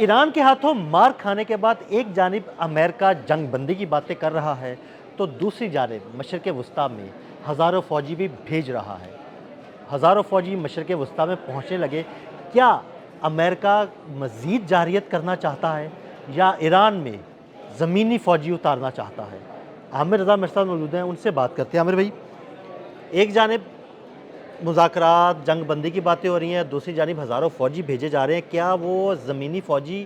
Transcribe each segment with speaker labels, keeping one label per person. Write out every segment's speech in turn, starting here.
Speaker 1: Iran के हाथों मार खाने के बाद एक जानिब अमेरिका जंग बंदी की बातें कर रहा है, तो दूसरी जानिब मशरिक़ वस्ती में हज़ारों फ़ौजी भी भेज रहा है। हज़ारों फ़ौजी मशरिक़ वस्ती में पहुँचने लगे। क्या अमेरिका मज़ीद जारियत करना चाहता है या ईरान में ज़मीनी फ़ौजी उतारना चाहता है? आमिर रज़ा मेरे साथ मौजूद हैं, उनसे बात करते हैं। आमिर भाई, एक जानिब मुज़ाकरात, जंग बंदी की बातें हो रही हैं, दूसरी जानिब हज़ारों फ़ौजी भेजे जा रहे हैं। क्या वो ज़मीनी फ़ौजी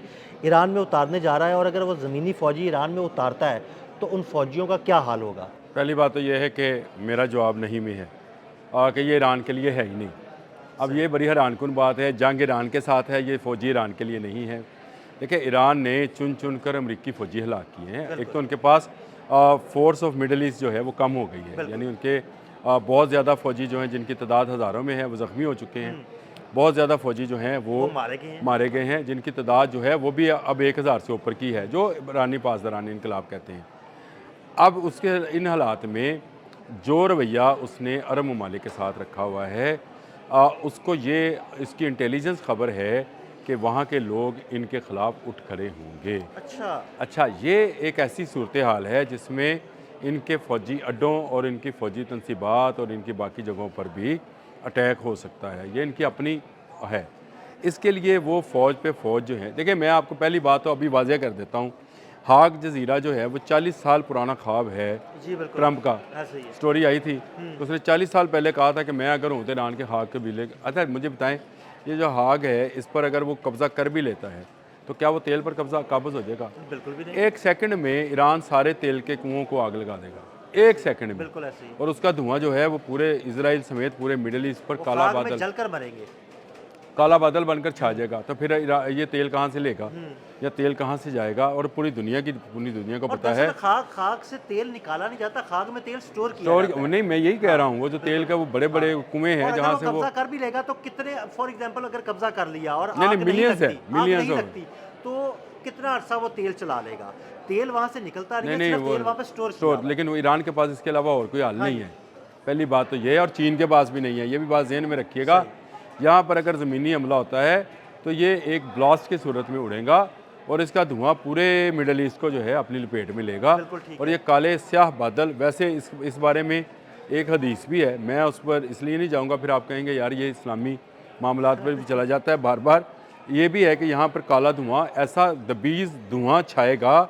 Speaker 1: ईरान में उतारने जा रहा है? और अगर वो ज़मीनी फ़ौजी ईरान में उतारता है, तो उन फ़ौजियों का क्या हाल होगा?
Speaker 2: पहली बात तो ये है कि मेरा जवाब नहीं में है कि ये ईरान के लिए है ही नहीं। अब ये बड़ी हैरानकुन बात है, जंग ईरान के साथ है, ये फ़ौजी ईरान के लिए नहीं है। देखिए, ईरान ने चुन चुन कर अमरीकी फ़ौजी हलाक किए हैं। एक तो उनके पास फ़ोर्स ऑफ मिडल ईस्ट जो है वो कम हो गई है, यानी उनके बहुत ज़्यादा फ़ौजी जो हैं, जिनकी तादाद हज़ारों में है, वो ज़ख्मी हो चुके हैं। बहुत ज़्यादा फ़ौजी जो हैं वो मारे गए हैं, जिनकी तादाद जो है वो भी अब 1000 से ऊपर की है, जो ईरानी पासदारानी इनकलाब कहते हैं। अब उसके इन हालात में जो रवैया उसने अरब ममालिक के साथ रखा हुआ है, उसको ये इसकी इंटेलिजेंस ख़बर है कि वहाँ के लोग इनके ख़िलाफ़ उठ खड़े होंगे। अच्छा, ये एक ऐसी सूरत हाल है जिसमें इनके फ़ौजी अड्डों और इनकी फ़ौजी तनसीबात और इनकी बाकी जगहों पर भी अटैक हो सकता है। ये इनकी अपनी है। इसके लिए वो फ़ौज पे फ़ौज जो है, देखिए मैं आपको पहली बात तो अभी वाज़ेह कर देता हूँ, हाग जज़ीरा जो है वो 40 साल पुराना ख्वाब है ट्रंप का। स्टोरी आई थी तो उसने 40 साल पहले कहा था कि मैं अगर हूँ तो ईरान के हाग के बिले। अच्छा मुझे बताएं, ये जो हाग है इस पर अगर वो कब्ज़ा कर भी लेता है तो क्या वो तेल पर कब्ज़ा काबज़ हो जाएगा?
Speaker 1: बिल्कुल भी नहीं।
Speaker 2: एक सेकंड में ईरान सारे तेल के कुओं को आग लगा देगा, एक सेकंड में।
Speaker 1: बिल्कुल ऐसे ही।
Speaker 2: और उसका धुआं जो है वो पूरे इसराइल समेत पूरे मिडल ईस्ट पर
Speaker 1: वो
Speaker 2: काला
Speaker 1: खाक में
Speaker 2: बादल
Speaker 1: जलकर मरेंगे।
Speaker 2: काला बादल बनकर छा जाएगा। तो फिर ये तेल कहाँ से लेगा या तेल कहाँ से जाएगा? और पूरी दुनिया को
Speaker 1: और
Speaker 2: पता है।
Speaker 1: दरअसल खाक से तेल निकाला नहीं जाता, खाक में तेल स्टोर किया
Speaker 2: स्टोर
Speaker 1: जाता है।
Speaker 2: नहीं, मैं यही कह रहा हूँ, वो जो तेल का वो बड़े बड़े कुएं
Speaker 1: और
Speaker 2: हैं
Speaker 1: अगर
Speaker 2: जहाँ
Speaker 1: वो
Speaker 2: से वो
Speaker 1: कब्जा कर भी लेगा तो कितने, फॉर एग्जांपल अगर कब्जा कर लिया और
Speaker 2: नहीं
Speaker 1: आग नहीं
Speaker 2: मिलियंस है,
Speaker 1: लगती,
Speaker 2: मिलियंस हो।
Speaker 1: तो कितना अरसा वो तेल चला लेगा? तेल वहां से निकलता नहीं
Speaker 2: नहीं
Speaker 1: है,
Speaker 2: नहीं
Speaker 1: सिर्फ
Speaker 2: वो
Speaker 1: तेल वहां पे स्टोर किया
Speaker 2: स्टोर,
Speaker 1: हुआ है।
Speaker 2: लेकिन वो ईरान के पास इसके अलावा और कोई हल
Speaker 1: हाँ
Speaker 2: नहीं
Speaker 1: जी।
Speaker 2: है। पहली बात तो ये है, और चीन के पास भी नहीं है, ये भी बात ज़हन में रखिएगा।
Speaker 1: सही।
Speaker 2: यहाँ पर अगर ज़मीनी हमला होता है तो ये एक ब्लास्ट की सूरत में उड़ेगा और इसका धुआं पूरे मिडल ईस्ट को जो है अपनी लपेट में लेगा।
Speaker 1: बिल्कुल ठीक
Speaker 2: और
Speaker 1: है।
Speaker 2: ये काले स्याह बादल, वैसे इस बारे में एक हदीस भी है, मैं उस पर इसलिए नहीं जाऊँगा, फिर आप कहेंगे यार ये इस्लामी मामलात पर भी चला जाता है बार बार। ये भी है कि यहाँ पर काला धुआं, ऐसा दबीज़ धुआं छाएगा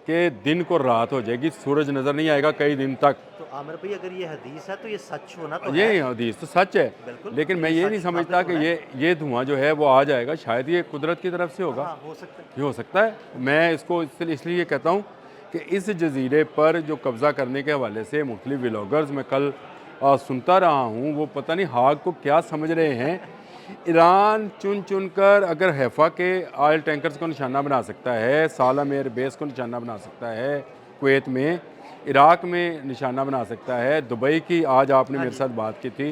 Speaker 2: कि दिन को रात हो जाएगी, सूरज नज़र नहीं आएगा कई दिन तक।
Speaker 1: तो आमिर भाई, अगर ये हदीस है तो ये सच होना तो है।
Speaker 2: ये हदीस तो सच है,
Speaker 1: बिल्कुल,
Speaker 2: लेकिन
Speaker 1: तो
Speaker 2: मैं
Speaker 1: ये
Speaker 2: ये नहीं
Speaker 1: सच
Speaker 2: समझता
Speaker 1: साबित
Speaker 2: कि
Speaker 1: होना है।
Speaker 2: ये धुआं जो है वो आ जाएगा, शायद ये कुदरत की तरफ से होगा।
Speaker 1: हाँ, हो सकता है।
Speaker 2: ये हो सकता है। मैं इसको इसलिए कहता हूँ कि इस जजीरे पर जो कब्ज़ा करने के हवाले से मुख्तलिफ व्लॉगर्स मैं कल सुनता रहा हूँ, वो पता नहीं हाग को क्या समझ रहे हैं। ईरान चुन चुन कर अगर हैफा के ऑयल टैंकर्स को निशाना बना सकता है, सालम एयर बेस को निशाना बना सकता है, कुवैत में, इराक में निशाना बना सकता है, दुबई की आज आपने
Speaker 1: हाँ
Speaker 2: मेरे
Speaker 1: जी।
Speaker 2: साथ बात की थी,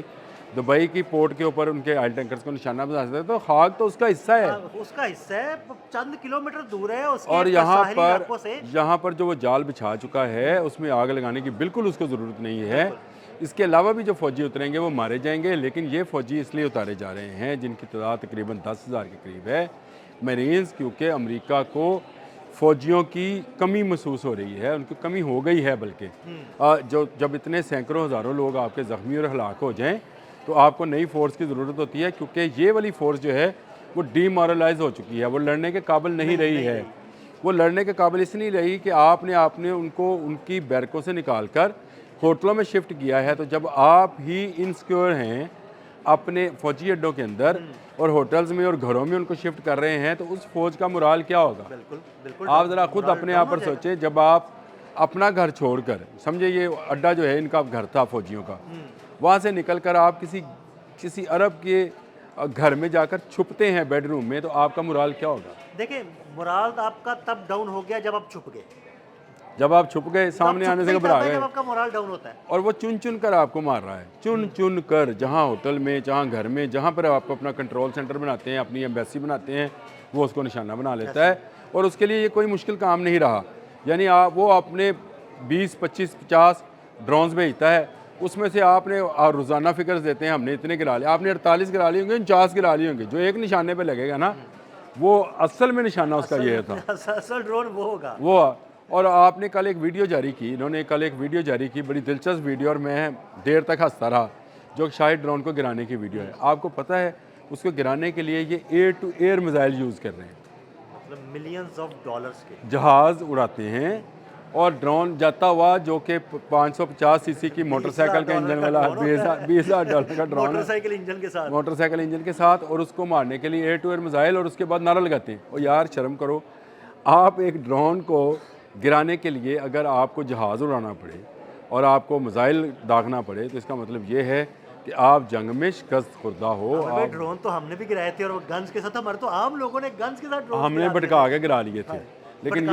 Speaker 2: दुबई की पोर्ट के ऊपर उनके ऑयल टैंकर्स को निशाना बना सकता है, तो हाग तो उसका हिस्सा है।
Speaker 1: उसका हिस्सा है, चंद किलोमीटर दूर है उसके
Speaker 2: और यहाँ
Speaker 1: साहिली
Speaker 2: पर
Speaker 1: इलाकों से।
Speaker 2: जो वो जाल बिछा चुका है उसमें आग लगाने की बिल्कुल उसको ज़रूरत नहीं है।
Speaker 1: बिल्कुल।
Speaker 2: इसके अलावा भी जो फ़ौजी उतरेंगे वो मारे जाएंगे, लेकिन ये फ़ौजी इसलिए उतारे जा रहे हैं जिनकी तादाद तकरीबन 10,000 के करीब है, मरीन्स, क्योंकि अमेरिका को फ़ौजियों की कमी महसूस हो रही है, उनकी कमी हो गई है बल्कि। जो जब इतने सैकड़ों हज़ारों लोग आपके ज़ख्मी और हलाक हो जाएँ तो आपको नई फ़ोर्स की ज़रूरत होती है, क्योंकि ये वाली फ़ोर्स जो है वो डीमोरलाइज हो चुकी है, वो लड़ने के काबिल नहीं रही है। वो लड़ने के काबिल इसलिए नहीं रही कि आपने उनको उनकी बैरकों से निकाल कर होटलों में शिफ्ट किया है। तो जब आप ही इनसिक्योर हैं अपने फ़ौजी अड्डों के अंदर और होटल्स में और घरों में उनको शिफ्ट कर रहे हैं, तो उस फ़ौज का मुराल क्या होगा?
Speaker 1: बिल्कुल, बिल्कुल
Speaker 2: आप ज़रा खुद अपने आप पर
Speaker 1: जाएगा।
Speaker 2: सोचें, जब आप अपना घर छोड़कर, समझे ये अड्डा जो है इनका घर था फ़ौजियों का, वहाँ से निकल कर आप किसी अरब के घर में जाकर छुपते हैं बेडरूम में, तो आपका मुराल क्या होगा?
Speaker 1: देखिए, मोराल आपका तब डाउन हो गया जब आप छुप गए।
Speaker 2: जब आप छुप गए,
Speaker 1: तो आप
Speaker 2: सामने आने
Speaker 1: छुपते
Speaker 2: से
Speaker 1: ही
Speaker 2: घबरा
Speaker 1: तब है
Speaker 2: गए।
Speaker 1: जब आपका मोराल डाउन होता है।
Speaker 2: और वो चुन चुन कर आपको मार रहा है, चुन चुन कर, जहाँ होटल में, जहाँ घर में, जहाँ पर आप अपना कंट्रोल सेंटर बनाते हैं, अपनी एम्बेसी बनाते हैं, वो उसको निशाना बना लेता है। और उसके लिए ये कोई मुश्किल काम नहीं रहा। यानी वो अपने 20, 25, 50 ड्रोन्स भेजता है, उसमें से आपने रोज़ाना फिगर्स देते हैं हमने इतने गिरा लिए, आपने 48 गिरा लिए होंगे, 49 गिरा लिए होंगे, जो एक निशाने पर लगेगा ना, वो असल में निशाना उसका ये था,
Speaker 1: असल ड्रोन वो होगा।
Speaker 2: वो। और आपने कल एक वीडियो जारी की, इन्होंने कल एक वीडियो जारी की, बड़ी दिलचस्प वीडियो, और मैं देर तक हंसता रहा, जो शायद ड्रोन को गिराने की वीडियो है। आपको पता है उसको गिराने के लिए ये air to air missile use कर रहे हैं,
Speaker 1: मतलब मिलियंस ऑफ डॉलर्स के
Speaker 2: जहाज़ उड़ाते हैं, और ड्रोन जाता हुआ जो कि 550 सीसी की मोटरसाइकिल का इंजन वाला $20,000 का ड्रोन है,
Speaker 1: मोटरसाइकिल इंजन के साथ।
Speaker 2: मोटरसाइकिल इंजन के साथ, और उसको मारने के लिए एयर टू एयर मिसाइल, और उसके बाद नारा लगाते हैं। और यार शर्म करो, आप एक ड्रोन को गिराने के लिए अगर आपको जहाज़ उड़ाना पड़े और आपको मिसाइल दागना पड़े, तो इसका मतलब ये है कि आप जंग में शिकस्त खुर्दा हो।
Speaker 1: भाई ड्रोन तो हमने भी गिराए थे, और वो गन्स के साथ, हमारे तो आम लोगों ने गन्स के साथ ड्रोन
Speaker 2: हमने भटका के गिरा लिए थे, लेकिन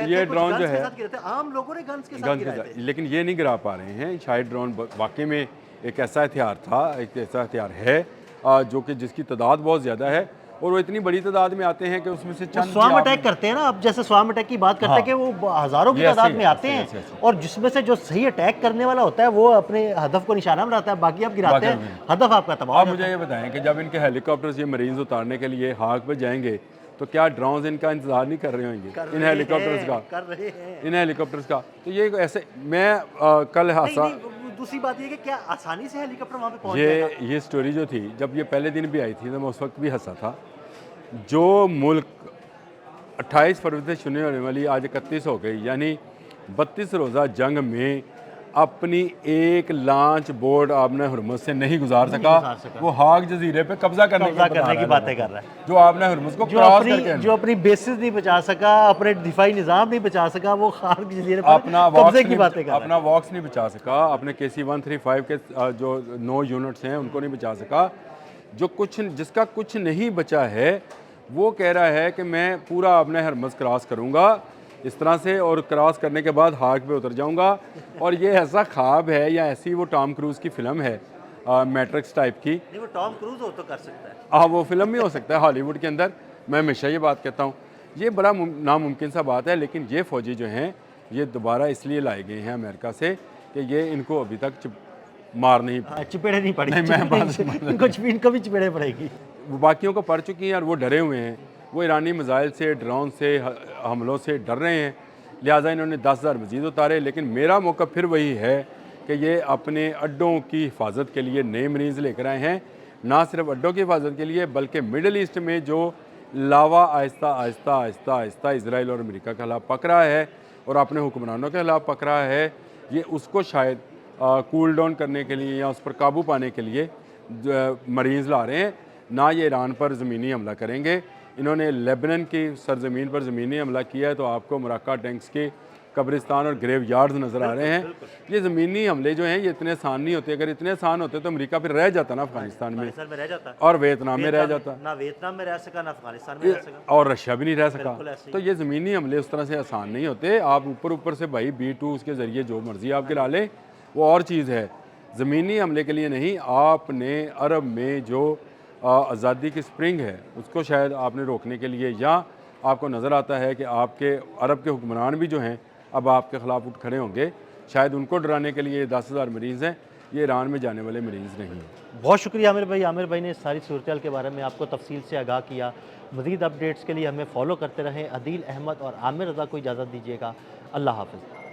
Speaker 2: ये ड्रोन जो है
Speaker 1: आम लोगों ने गन्स के साथ
Speaker 2: गन के
Speaker 1: गिराए
Speaker 2: साथ, लेकिन ये नहीं गिरा पा रहे हैं। शायद ड्रोन वाकई में एक ऐसा हथियार था, एक ऐसा हथियार है जो कि जिसकी तादाद बहुत ज़्यादा है, और वो इतनी बड़ी तादाद में आते हैं कि उसमें से चंद
Speaker 1: स्वाम अटैक करते हैं ना। अब जैसे स्वाम अटैक की बात करते हैं कि वो हजारों की तादाद में आते हैं, और जिसमें से जो सही अटैक करने वाला होता है वो अपने हदफ को निशाना बनाता है, बाकी आप गिराते हैं, हदफ आपका तबाह।
Speaker 2: आप मुझे ये बताएं कि जब इनके हेलीकॉप्टर्स ये मरीज उतारने के लिए हाक पे जाएंगे, तो क्या ड्रोन इनका इंतजार नहीं कर रहे होंगे, इन हेलीकॉप्टर्स का,
Speaker 1: कर रहे हैं
Speaker 2: इन हेलीकॉप्टर्स का। तो ये ऐसे, मैं कल हादसा,
Speaker 1: दूसरी बात ये कि क्या आसानी से हेलीकॉप्टर वहाँ पे पहुँच जाएगा?
Speaker 2: ये स्टोरी जो थी, जब ये पहले दिन भी आई थी, तो मैं उस वक्त भी हंसा था। जो मुल्क 28 फरवरी से शुरू होने वाली आज 31 हो गई, यानी 32 रोज़ा जंग में अपनी एक लॉन्च बोर्ड आपने हुरमुज़ से नहीं गुजार सका, वो हाक जजीरे पे कब्जा करने
Speaker 1: की बातें कर रहा है।
Speaker 2: जो आपने हुरमुज़ को क्रॉस करके,
Speaker 1: जो अपनी बेसिस नहीं बचा सका, अपने दिफाई निज़ाम नहीं बचा सका, वो हाक जजीरे पे
Speaker 2: अपना
Speaker 1: कब्जे की बातें कर रहा है।
Speaker 2: अपना वॉक्स नहीं बचा सका, अपने KC 135 के जो 9 यूनिट्स हैं उनको नहीं बचा सका। जो कुछ, जिसका कुछ नहीं बचा है, वो कह रहा है कि मैं पूरा अपने हरमज़ क्रॉस करूँगा इस तरह से, और क्रॉस करने के बाद हाक पे उतर जाऊँगा। और ये ऐसा ख्वाब है, या ऐसी वो टॉम क्रूज़ की फ़िल्म है मैट्रिक्स टाइप की।
Speaker 1: नहीं, वो टॉम क्रूज़ हो तो कर सकता है,
Speaker 2: हाँ, वो फिल्म भी हो सकता है हॉलीवुड के अंदर। मैं हमेशा ये बात कहता हूँ, ये बड़ा नामुमकिन सा बात है, लेकिन ये फ़ौजी जो हैं ये दोबारा इसलिए लाए गए हैं अमेरिका से कि ये इनको अभी तक मार नहीं,
Speaker 1: चिपेड़े नहीं पड़ी, इनको भी चिपेड़े पड़ेगी।
Speaker 2: वो बाकियों को पड़ चुकी हैं, और वो डरे हुए हैं, वो ईरानी मिसाइल से, ड्रोन से, हमलों से डर रहे हैं, लिहाजा इन्होंने 10,000 मजीद उतारे। लेकिन मेरा मौका फिर वही है कि ये अपने अड्डों की हिफाजत के लिए नए मरीज़ लेकर आए हैं, ना सिर्फ अड्डों की हिफाजत के लिए, बल्कि मिडल ईस्ट में जो लावा आहिस्ता आहिस्ता आहिस्ता आहिस्ता इसराइल और अमेरिका के खिलाफ पक रहा है, और अपने हुक्मरानों के खिलाफ पक रहा है, ये उसको शायद कूल डाउन करने के लिए या उस पर काबू पाने के लिए मरीज़ ला रहे हैं। ना ये ईरान पर ज़मीनी हमला करेंगे। इन्होंने लेबनान की सरजमीन पर ज़मीनी हमला किया है, तो आपको मराका टैंक्स के कब्रिस्तान और ग्रेव यार्ड्स नज़र आ रहे हैं। ये ज़मीनी हमले जो हैं ये इतने आसान नहीं होते। अगर इतने आसान होते तो अमेरिका फिर रह जाता ना अफगानिस्तान में
Speaker 1: रह जाता,
Speaker 2: और वियतनाम में रह जाता,
Speaker 1: ना वियतनाम में रह सका, ना अफगानिस्तान में रह सका,
Speaker 2: और रशिया भी नहीं रह सका। तो ये ज़मीनी हमले उस तरह से आसान नहीं होते। आप ऊपर से भाई B2 उसके ज़रिए जो मर्ज़ी आप गिरा लें, वो और चीज़ है। ज़मीनी हमले के लिए नहीं, आपने अरब में जो आज़ादी की स्प्रिंग है उसको शायद आपने रोकने के लिए, या आपको नज़र आता है कि आपके अरब के हुक्मरान भी जो हैं अब आपके ख़िलाफ़ उठ खड़े होंगे, शायद उनको डराने के लिए 10,000 मरीज़ हैं, ये ईरान में जाने वाले मरीज़ नहीं हैं।
Speaker 1: बहुत शुक्रिया आमिर भाई ने सारी सूरत के बारे में आपको तफसील से आगाह किया। मज़ीद अपडेट्स के लिए हमें फॉलो करते रहें। अदील अहमद और आमिर रज़ा को इजाज़त दीजिएगा। अल्लाह हाफ़िज़।